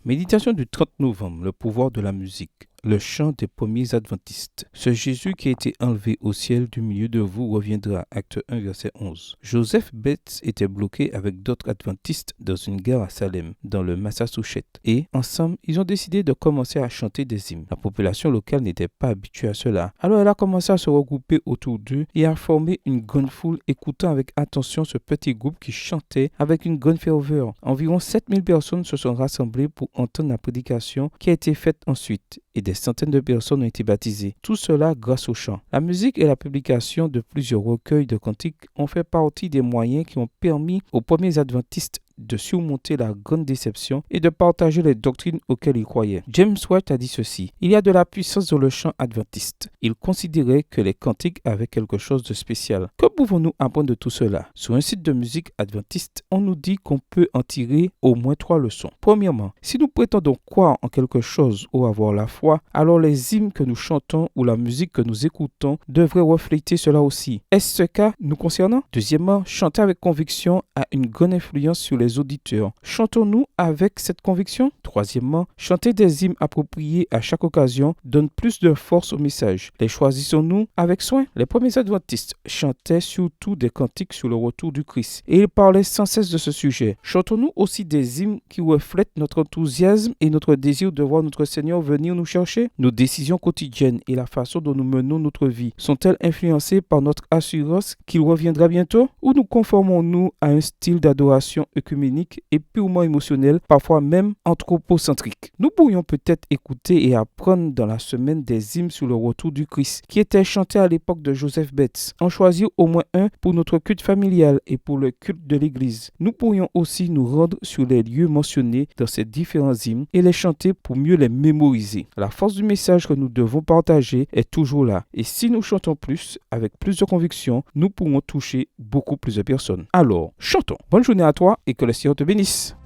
Méditation du 30 novembre, le pouvoir de la musique. Le chant des premiers adventistes. Ce Jésus qui a été enlevé au ciel du milieu de vous reviendra. Acte 1, verset 11. Joseph Bates était bloqué avec d'autres adventistes dans une gare à Salem, dans le Massachusetts. Et ensemble, ils ont décidé de commencer à chanter des hymnes. La population locale n'était pas habituée à cela. Alors elle a commencé à se regrouper autour d'eux et à former une grande foule écoutant avec attention ce petit groupe qui chantait avec une grande ferveur. Environ 7000 personnes se sont rassemblées pour entendre la prédication qui a été faite ensuite. Et des centaines de personnes ont été baptisées. Tout cela grâce au chant. La musique et la publication de plusieurs recueils de cantiques ont fait partie des moyens qui ont permis aux premiers adventistes de surmonter la grande déception et de partager les doctrines auxquelles ils croyaient. James White a dit ceci: il y a de la puissance dans le chant adventiste. Il considérait que les cantiques avaient quelque chose de spécial. Que pouvons-nous apprendre de tout cela? Sur un site de musique adventiste, on nous dit qu'on peut en tirer au moins 3 leçons. Premièrement, si nous prétendons croire en quelque chose ou avoir la foi, alors les hymnes que nous chantons ou la musique que nous écoutons devraient refléter cela aussi. Est-ce ce cas nous concernant? Deuxièmement, chanter avec conviction a une grande influence sur les auditeurs. Chantons-nous avec cette conviction? Troisièmement, chanter des hymnes appropriés à chaque occasion donne plus de force au message. Les choisissons-nous avec soin? Les premiers adventistes chantaient surtout des cantiques sur le retour du Christ et ils parlaient sans cesse de ce sujet. Chantons-nous aussi des hymnes qui reflètent notre enthousiasme et notre désir de voir notre Seigneur venir nous chercher? Nos décisions quotidiennes et la façon dont nous menons notre vie sont-elles influencées par notre assurance qu'il reviendra bientôt? Ou nous conformons-nous à un style d'adoration œcuménique et purement émotionnel, parfois même anthropocentrique? Nous pourrions peut-être écouter et apprendre dans la semaine des hymnes sur le retour du Christ qui étaient chantés à l'époque de Joseph Bates. En choisir au moins un pour notre culte familial et pour le culte de l'Église. Nous pourrions aussi nous rendre sur les lieux mentionnés dans ces différents hymnes et les chanter pour mieux les mémoriser. La force du message que nous devons partager est toujours là. Et si nous chantons plus, avec plus de conviction, nous pourrons toucher beaucoup plus de personnes. Alors, chantons. Bonne journée à toi et que le Seigneur te bénisse.